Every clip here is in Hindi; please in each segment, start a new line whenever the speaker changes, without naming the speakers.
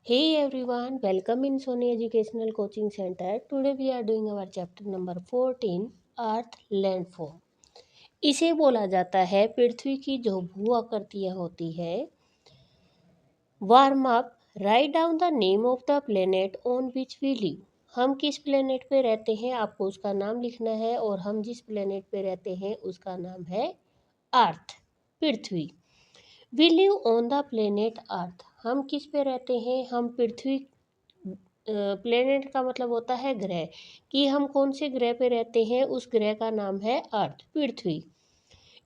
Hey everyone, welcome in Sony Educational Coaching Center. Today we are doing our chapter number 14 earth landform. इसे बोला जाता है पृथ्वी की जो भू आकृतियाँ होती है। Warm up, write down the name of the planet on which we live. हम किस प्लेनेट पे रहते हैं आपको उसका नाम लिखना है और हम जिस प्लेनेट पे रहते हैं उसका नाम है अर्थ, पृथ्वी। We live on the planet Earth. हम किस पे रहते हैं? हम पृथ्वी। प्लेनेट का मतलब होता है ग्रह, कि हम कौन से ग्रह पे रहते हैं, उस ग्रह का नाम है अर्थ, पृथ्वी।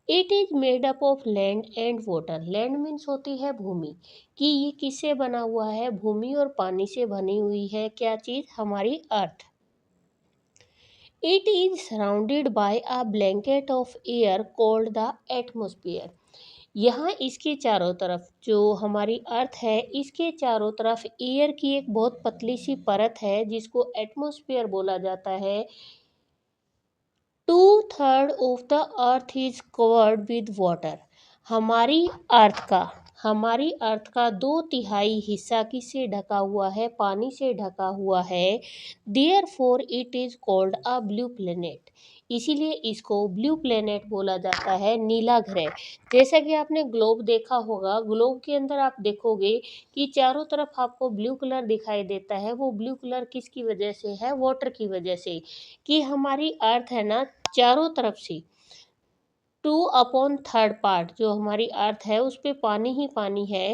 It is made up of land and water. Land means होती है भूमि, कि ये किससे बना हुआ है? भूमि और पानी से बनी हुई है। क्या चीज? हमारी Earth. It is surrounded by a blanket of air called the atmosphere. यहाँ इसके चारों तरफ जो हमारी अर्थ है, इसके चारों तरफ एयर की एक बहुत पतली सी परत है जिसको एटमॉस्फेयर बोला जाता है। 2/3 of the earth is covered with water. हमारी अर्थ का हमारी अर्थ का 2/3 हिस्सा किससे ढका हुआ है? पानी से ढका हुआ है। Therefore it is called a blue planet. इसीलिए इसको ब्लू प्लेनेट बोला जाता है, नीला ग्रह। जैसा कि आपने ग्लोब देखा होगा, ग्लोब के अंदर आप देखोगे कि चारों तरफ आपको ब्लू कलर दिखाई देता है। वो ब्लू कलर किसकी वजह से है? वाटर की वजह से। कि हमारी अर्थ है ना, चारों तरफ से 2/3 पार्ट जो हमारी अर्थ है उस पे पानी ही पानी है।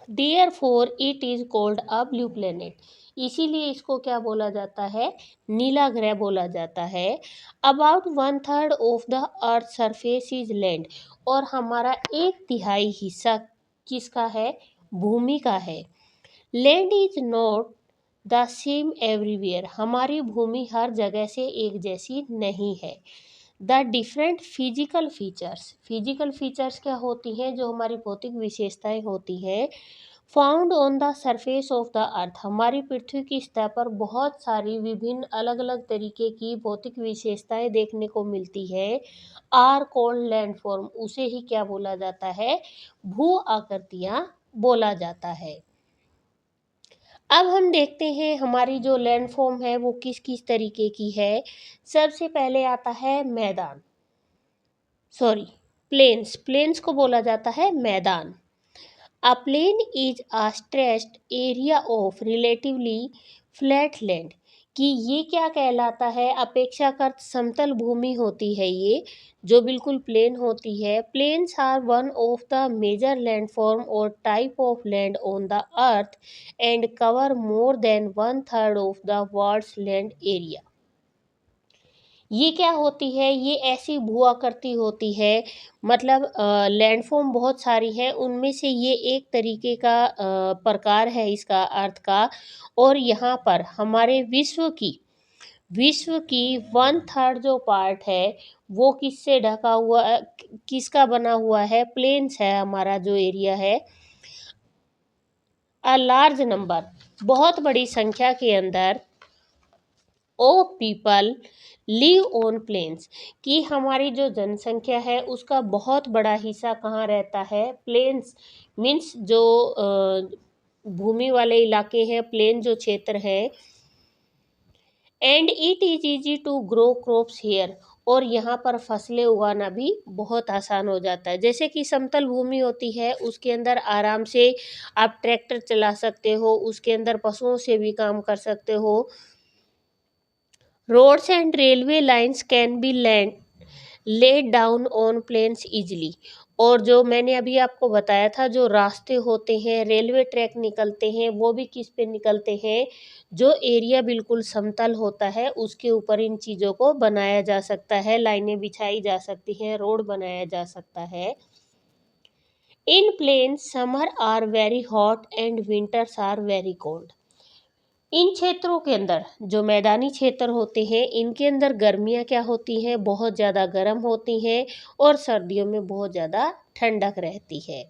Therefore it is called a blue planet. इसीलिए इसको क्या बोला जाता है? नीला ग्रह बोला जाता है। About 1/3 of the earth surface is land. और हमारा 1/3 हिस्सा किसका है? भूमि का है। Land is not the same everywhere. हमारी भूमि हर जगह से एक जैसी नहीं है। द डिफरेंट फिजिकल फीचर्स क्या होती हैं? जो हमारी भौतिक विशेषताएं होती हैं, found on the surface of the earth. हमारी पृथ्वी की सतह पर बहुत सारी विभिन्न अलग अलग तरीके की भौतिक विशेषताएं देखने को मिलती है। Are called landform. उसे ही क्या बोला जाता है? भू आकृतियां बोला जाता है। अब हम देखते हैं हमारी जो लैंडफॉर्म है वो किस किस तरीके की है। सबसे पहले आता है मैदान, सॉरी प्लेन्स। प्लेन्स को बोला जाता है मैदान। A plain is a stretched area of relatively flat land. कि ये क्या कहलाता है? अपेक्षाकृत समतल भूमि होती है ये, जो बिल्कुल प्लेन होती है। Plains are one of the major landform और type of land on the Earth and cover more than 1/3 of the world's land area. ये क्या होती है? ये ऐसी भू आकृति होती है, मतलब लैंडफॉर्म बहुत सारी है, उनमें से ये एक तरीके का प्रकार है इसका अर्थ का। और यहाँ पर हमारे विश्व की 1/3 जो पार्ट है वो किससे ढका हुआ, किसका बना हुआ है? प्लेन्स है हमारा जो एरिया है। अ लार्ज नंबर, बहुत बड़ी संख्या के अंदर, ओ पीपल लिव ऑन प्लेन्स। कि हमारी जो जनसंख्या है उसका बहुत बड़ा हिस्सा कहाँ रहता है? प्लेन्स मीन्स जो भूमि वाले इलाके हैं, प्लेन जो क्षेत्र है। And it is easy to grow crops here. और यहाँ पर फसलें उगाना भी बहुत आसान हो जाता है। जैसे कि समतल भूमि होती है उसके अंदर आराम से आप ट्रैक्टर चला सकते हो, उसके अंदर पशुओं से भी काम कर सकते हो। Roads and railway lines can be laid down on plains easily. और जो मैंने अभी आपको बताया था, जो रास्ते होते हैं, रेलवे ट्रैक निकलते हैं, वो भी किस पे निकलते हैं? जो एरिया बिल्कुल समतल होता है उसके ऊपर इन चीज़ों को बनाया जा सकता है, लाइनें बिछाई जा सकती हैं, रोड बनाया जा सकता है। In plains summer are very hot and winters are very cold. इन क्षेत्रों के अंदर, जो मैदानी क्षेत्र होते हैं, इनके अंदर गर्मियाँ क्या होती हैं? बहुत ज़्यादा गर्म होती हैं। और सर्दियों में बहुत ज़्यादा ठंडक रहती है।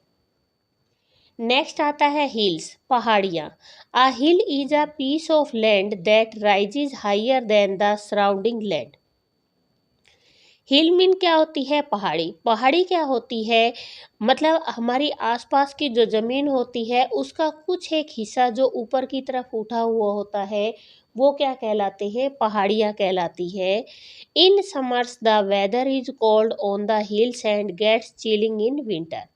नेक्स्ट आता है हिल्स, पहाड़ियाँ। A hill is a piece of land that rises higher than the surrounding land. Hill mean क्या होती है? पहाड़ी। पहाड़ी क्या होती है? मतलब हमारी आसपास की जो ज़मीन होती है उसका कुछ एक हिस्सा जो ऊपर की तरफ उठा हुआ होता है, वो क्या कहलाते हैं? पहाड़ियाँ कहलाती है। In summers the weather is cold on the hills and gets chilling in winter.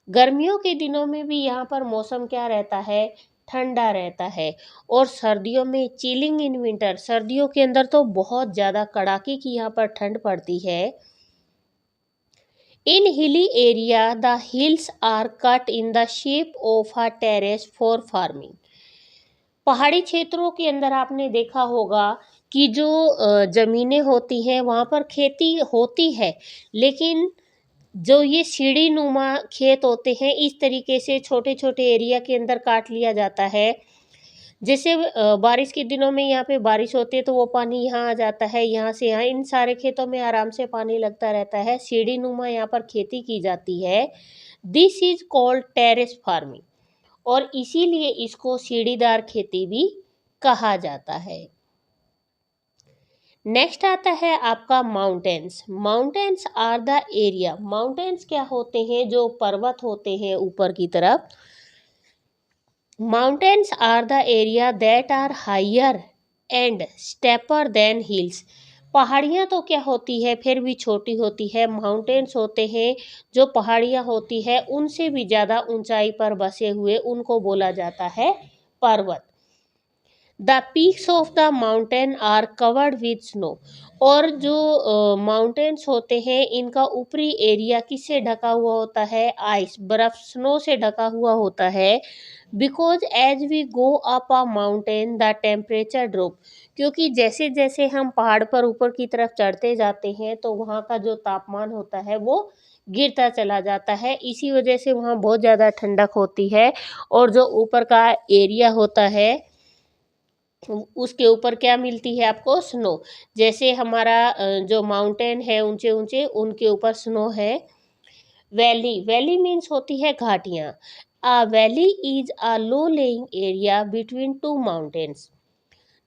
गर्मियों के दिनों में भी यहाँ पर मौसम क्या रहता है? ठंडा रहता है। और सर्दियों में चिलिंग इन विंटर, सर्दियों के अंदर तो बहुत ज़्यादा कड़ाके की यहाँ पर ठंड पड़ती है। In hilly area the hills are cut in the shape of a terrace for farming. पहाड़ी क्षेत्रों के अंदर आपने देखा होगा कि जो ज़मीनें होती हैं वहाँ पर खेती होती है, लेकिन जो ये सीढ़ी नुमा खेत होते हैं इस तरीके से छोटे-छोटे एरिया के अंदर काट लिया जाता है। जैसे बारिश के दिनों में यहाँ पे बारिश होती है तो वो पानी यहाँ आ जाता है, यहाँ से यहाँ इन सारे खेतों में आराम से पानी लगता रहता है। सीढ़ी नुमा यहाँ पर खेती की जाती है। This is called terrace farming और इसीलिए इसको सीढ़ीदार खेती भी कहा जाता है। नेक्स्ट आता है आपका mountains. Mountains are the area. Mountains क्या होते हैं? जो पर्वत होते हैं ऊपर की तरफ। Mountains are the area that are higher and steeper than hills. पहाड़ियाँ तो क्या होती है? फिर भी छोटी होती है। माउंटेन्स होते हैं जो पहाड़ियाँ होती है उनसे भी ज़्यादा ऊंचाई पर बसे हुए, उनको बोला जाता है पर्वत। The peaks of the mountain are covered with snow. और जो माउंटेन्स होते हैं इनका ऊपरी एरिया किससे ढका हुआ होता है? आइस, बर्फ, स्नो से ढका हुआ होता है। Because as we go up a mountain the temperature drop. क्योंकि जैसे जैसे हम पहाड़ पर ऊपर की तरफ चढ़ते जाते हैं तो वहाँ का जो तापमान होता है वो गिरता चला जाता है। इसी वजह से वहाँ बहुत ज़्यादा ठंडक होती है। और जो ऊपर का एरिया होता है उसके ऊपर क्या मिलती है आपको? स्नो। जैसे हमारा जो माउंटेन है ऊंचे ऊंचे, उनके ऊपर स्नो है। वैली, वैली मीन्स होती है घाटियाँ। अ valley is a low lying area between two mountains.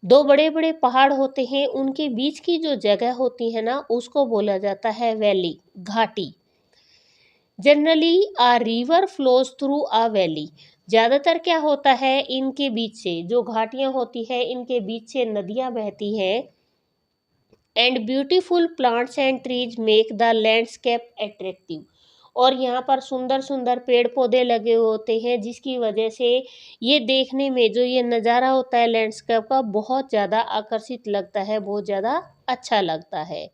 दो बड़े बड़े पहाड़ होते हैं उनके बीच की जो जगह होती है ना उसको बोला जाता है वैली, घाटी। Generally a river flows through a valley. ज़्यादातर क्या होता है इनके बीच से, जो घाटियाँ होती है इनके बीच से नदियाँ बहती हैं। And beautiful plants and trees make the landscape attractive. और यहाँ पर सुंदर सुंदर पेड़ पौधे लगे होते हैं जिसकी वजह से ये देखने में जो ये नज़ारा होता है लैंडस्केप का बहुत ज़्यादा आकर्षित लगता है, बहुत ज़्यादा अच्छा लगता है।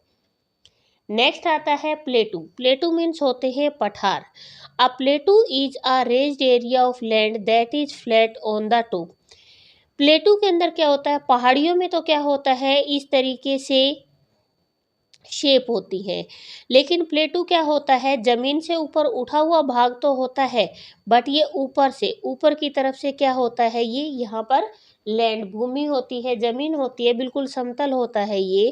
नेक्स्ट आता है प्लेटू। प्लेटू मीन्स होते हैं पठार। A plateau is a raised area of land that is flat on the top. Plateau के अंदर क्या होता है? पहाड़ियों में तो क्या होता है इस तरीके से शेप होती है, लेकिन प्लेटू क्या होता है? जमीन से ऊपर उठा हुआ भाग तो होता है, बट ये ऊपर से, ऊपर की तरफ से क्या होता है? ये यहाँ पर लैंड, भूमि होती है, जमीन होती है, बिल्कुल समतल होता है ये।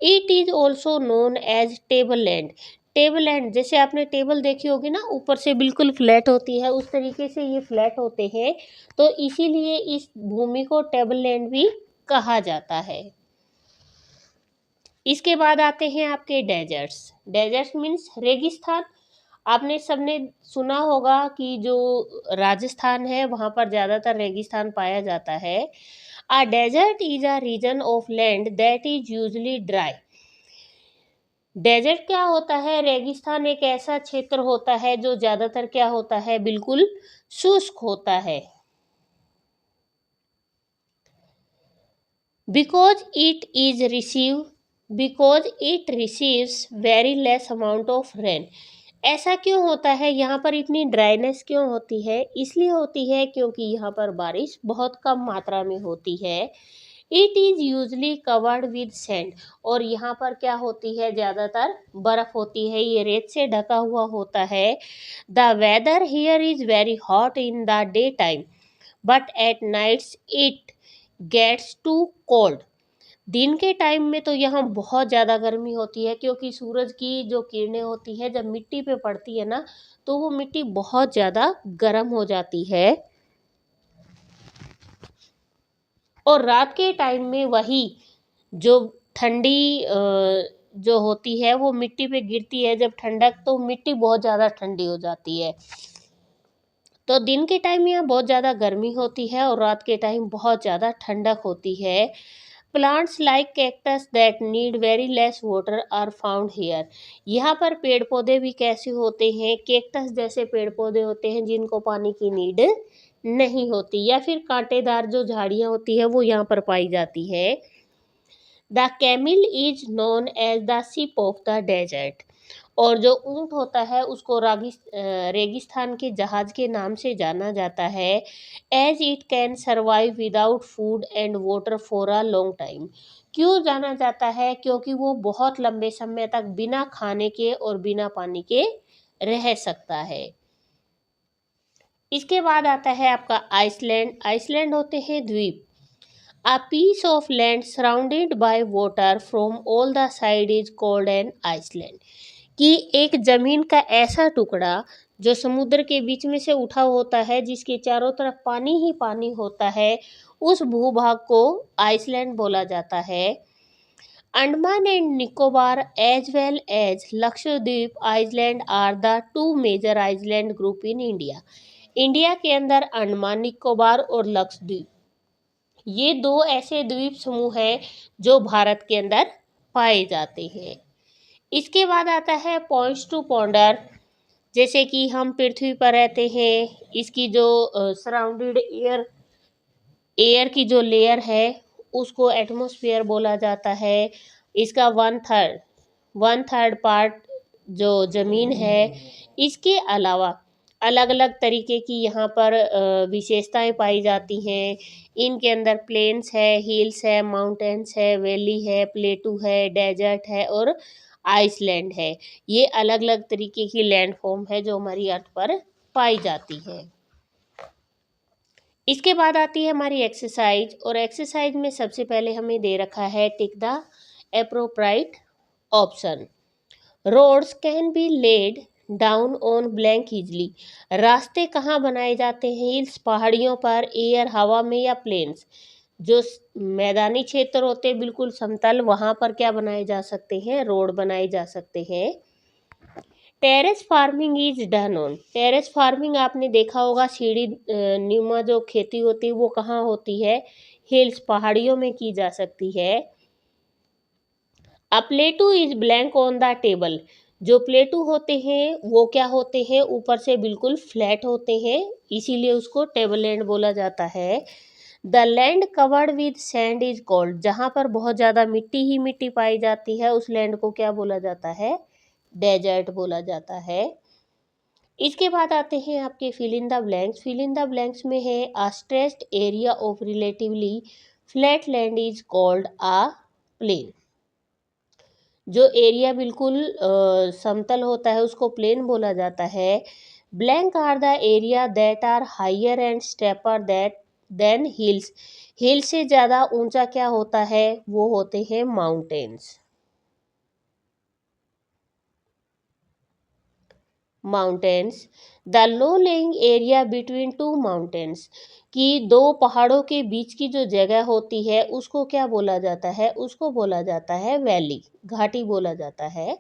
It is also known as table land. Table land, जैसे आपने टेबल देखी होगी ना, ऊपर से बिल्कुल फ्लैट होती है, उस तरीके से ये फ्लैट होते हैं, तो इसीलिए इस भूमि को टेबल लैंड भी कहा जाता है। इसके बाद आते हैं आपके डेजर्ट्स। डेजर्ट्स मीन्स रेगिस्तान। आपने सबने सुना होगा कि जो राजस्थान है वहाँ पर ज़्यादातर रेगिस्तान पाया जाता है। A desert is a region of land that is usually dry. Desert क्या होता है? रेगिस्तान एक ऐसा क्षेत्र होता है जो ज़्यादातर क्या होता है? बिल्कुल शुष्क होता है। Because it is receive because it receives very less amount of rain. ऐसा क्यों होता है? यहाँ पर इतनी ड्राइनेस क्यों होती है? इसलिए होती है क्योंकि यहाँ पर बारिश बहुत कम मात्रा में होती है। It is usually covered with sand. और यहाँ पर क्या होती है? ज़्यादातर बर्फ़ होती है, ये रेत से ढका हुआ होता है। The weather here is very hot in the day time but at nights it gets too cold. दिन के टाइम में तो यहाँ बहुत ज़्यादा गर्मी होती है क्योंकि सूरज की जो किरणें होती है जब मिट्टी पे पड़ती है ना तो वो मिट्टी बहुत ज़्यादा गर्म हो जाती है। और रात के टाइम में वही जो ठंडी जो होती है वो मिट्टी पे गिरती है जब ठंडक, तो मिट्टी बहुत ज़्यादा ठंडी हो जाती है। तो दिन के टाइम यहाँ बहुत ज़्यादा गर्मी होती है और रात के टाइम बहुत ज़्यादा ठंडक होती है। Plants like cactus that need very less water are found here. यहाँ पर पेड़ पौधे भी कैसे होते हैं, कैक्टस जैसे पेड़ पौधे होते हैं जिनको पानी की नीड नहीं होती, या फिर कांटेदार जो झाड़ियाँ होती है वो यहाँ पर पाई जाती है। The camel is known as the ship of the desert. और जो ऊंट होता है उसको रेगिस्तान के जहाज के नाम से जाना जाता है। As it can survive without food and water for a long time. क्यों जाना जाता है? क्योंकि वो बहुत लंबे समय तक बिना खाने के और बिना पानी के रह सकता है। इसके बाद आता है आपका आइसलैंड। आइसलैंड होते हैं द्वीप। A piece of land surrounded by water from all the side is called an island। कि एक जमीन का ऐसा टुकड़ा जो समुद्र के बीच में से उठा होता है, जिसके चारों तरफ पानी ही पानी होता है, उस भूभाग को आइसलैंड बोला जाता है। Andaman and Nicobar as well as Lakshadweep island are the two major island group in India. India के अंदर अंडमान निकोबार और लक्षद्वीप, ये दो ऐसे द्वीप समूह हैं जो भारत के अंदर पाए जाते हैं। इसके बाद आता है पॉइंट्स टू पॉन्डर। जैसे कि हम पृथ्वी पर रहते हैं, इसकी जो सराउंडेड एयर की जो लेयर है उसको एटमॉस्फेयर बोला जाता है। इसका वन थर्ड पार्ट जो ज़मीन है। इसके अलावा अलग अलग तरीके की यहाँ पर विशेषताएं पाई जाती हैं। इनके अंदर प्लेन्स है, हिल्स है, माउंटेन्स है, वैली है, प्लेटू है, डेजर्ट है और आइसलैंड है। ये अलग अलग तरीके की लैंड फॉर्म है जो हमारी अर्थ पर पाई जाती है। इसके बाद आती है हमारी एक्सरसाइज, और एक्सरसाइज में सबसे पहले हमें दे रखा है tick the appropriate option. Roads can be laid down on blank easily. रास्ते कहाँ बनाए जाते हैं? हिल्स पहाड़ियों पर, एयर हवा में, या प्लेन्स जो मैदानी क्षेत्र होते हैं बिल्कुल समतल, वहाँ पर क्या बनाए जा सकते हैं? रोड बनाए जा सकते हैं। Terrace farming is done on. Terrace farming आपने देखा होगा, सीढ़ी नुमा जो खेती होती है वो कहाँ होती है? हिल्स पहाड़ियों में की जा सकती है। A plateau is blank on the table. जो प्लेटू होते हैं वो क्या होते हैं? ऊपर से बिल्कुल फ्लैट होते हैं, इसीलिए उसको टेबल लैंड बोला जाता है। The land covered with sand is called. जहाँ पर बहुत ज़्यादा मिट्टी ही मिट्टी पाई जाती है उस लैंड को क्या बोला जाता है? डेजर्ट बोला जाता है। इसके बाद आते हैं आपके fill in the blanks. Fill in the blanks में है a stretched area of relatively flat land is called a plain. जो एरिया बिल्कुल समतल होता है उसको प्लेन बोला जाता है। Blank are the area that are higher and steeper that then hills. Hill से ज़्यादा ऊंचा क्या होता है? वो होते हैं mountains. Mountains the low lying area between two mountains. कि दो पहाड़ों के बीच की जो जगह होती है उसको क्या बोला जाता है? उसको बोला जाता है वैली, घाटी बोला जाता है।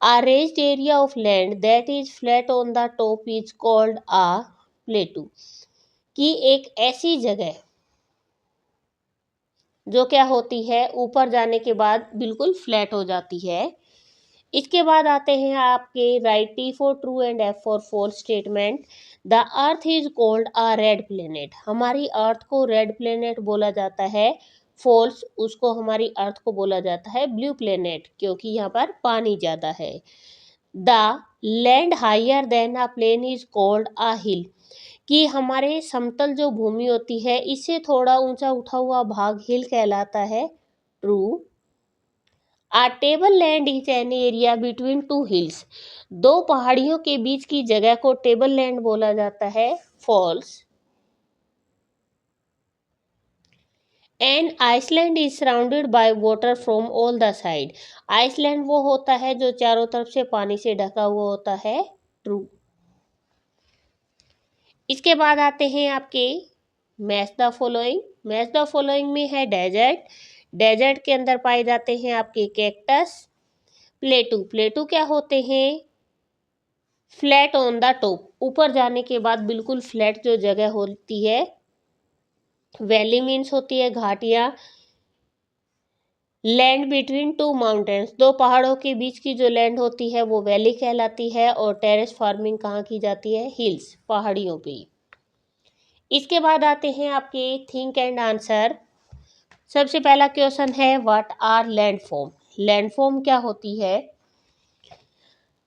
A raised area of land that is flat on the top is called a plateau. कि एक ऐसी जगह जो क्या होती है, ऊपर जाने के बाद बिल्कुल फ्लैट हो जाती है। इसके बाद आते हैं आपके right T for true and F for false statement. The earth is called a red planet. हमारी अर्थ को रेड प्लेनेट बोला जाता है। फॉल्स, उसको हमारी अर्थ को बोला जाता है ब्लू प्लेनेट, क्योंकि यहाँ पर पानी ज़्यादा है। The land higher than a plain is called a hill. कि हमारे समतल जो भूमि होती है इससे थोड़ा ऊंचा उठा हुआ भाग हिल कहलाता है। True. A table land is an area between two hills. दो पहाड़ियों के बीच की जगह को टेबल लैंड बोला जाता है। False. An island is surrounded by water from all the side. Island वो होता है जो चारों तरफ से पानी से ढका हुआ होता है। ट्रू। इसके बाद आते हैं आपके match the following. Match the following में है डेजर्ट। डेजर्ट के अंदर पाए जाते हैं आपके कैक्टस, प्लेटू, प्लेटू क्या होते हैं? फ्लैट ऑन द टॉप, ऊपर जाने के बाद बिल्कुल फ्लैट जो जगह होती है। वैली मीन्स होती है घाटियाँ। लैंड बिटवीन टू माउंटेन्स, दो पहाड़ों के बीच की जो लैंड होती है वो वैली कहलाती है। और टेरेस फार्मिंग कहाँ की जाती है? हिल्स, पहाड़ियों पे। इसके बाद आते हैं आपके थिंक एंड आंसर। सबसे पहला क्वेश्चन है व्हाट आर लैंडफॉर्म। लैंडफॉर्म क्या होती है?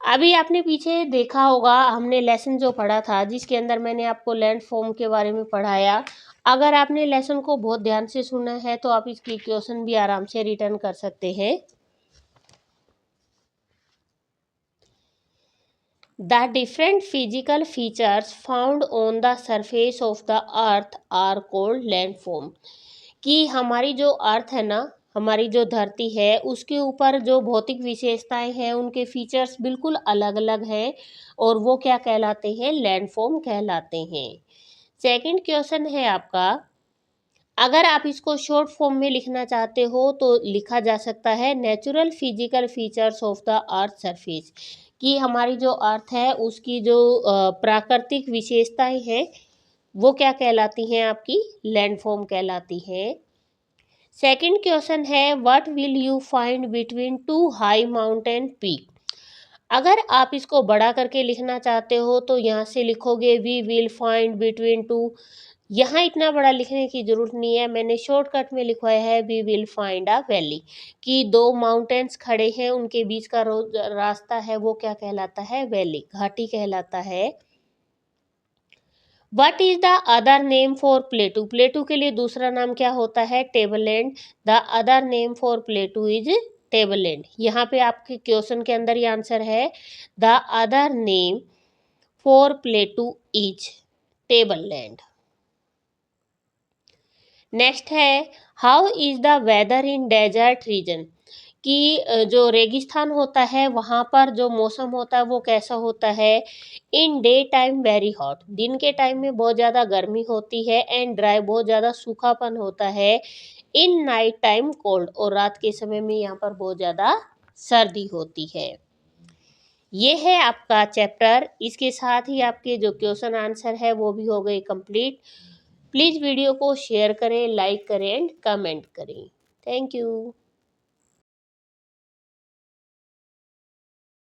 अभी आपने पीछे देखा होगा, हमने लेसन जो पढ़ा था जिसके अंदर मैंने आपको लैंडफॉर्म के बारे में पढ़ाया। अगर आपने लेसन को बहुत ध्यान से सुना है तो आप इसकी क्वेश्चन भी आराम से रिटर्न कर सकते हैं। The different physical features found on the surface of the earth are called landform। कि हमारी जो अर्थ है ना, हमारी जो धरती है, उसके ऊपर जो भौतिक विशेषताएं हैं उनके फीचर्स बिल्कुल अलग अलग हैं और वो क्या कहलाते हैं? लैंडफॉर्म कहलाते हैं। सेकंड क्वेश्चन है आपका, अगर आप इसको शॉर्ट फॉर्म में लिखना चाहते हो तो लिखा जा सकता है natural physical features of the earth surface. कि हमारी जो अर्थ है उसकी जो प्राकृतिक विशेषताएं हैं वो क्या कहलाती हैं? आपकी लैंडफॉर्म कहलाती हैं। सेकंड क्वेश्चन है what will you find between to high mountain peak. अगर आप इसको बड़ा करके लिखना चाहते हो तो यहाँ से लिखोगे we will find between two. यहाँ इतना बड़ा लिखने की जरूरत नहीं है, मैंने शॉर्टकट में लिखवाया है we will find a valley. कि दो माउंटेन्स खड़े हैं, उनके बीच का रास्ता है वो क्या कहलाता है? वैली, घाटी कहलाता है। What is the other name for plateau. Plateau के लिए दूसरा नाम क्या होता है? Tableland. The other name for plateau is tableland. यहाँ पे आपके क्वेश्चन के अंदर ही आंसर है, the other name for plateau is tableland. Next है how is the weather in desert region. कि जो रेगिस्तान होता है वहाँ पर जो मौसम होता है वो कैसा होता है? In day time very hot, दिन के टाइम में बहुत ज़्यादा गर्मी होती है। एंड ड्राई, बहुत ज़्यादा सूखापन होता है। इन नाइट टाइम कोल्ड, और रात के समय में यहाँ पर बहुत ज़्यादा सर्दी होती है। ये है आपका चैप्टर। इसके साथ ही आपके जो क्वेश्चन आंसर है वो भी हो गए कंप्लीट। प्लीज़ वीडियो को शेयर करें, लाइक करें एंड कमेंट करें। Thank you.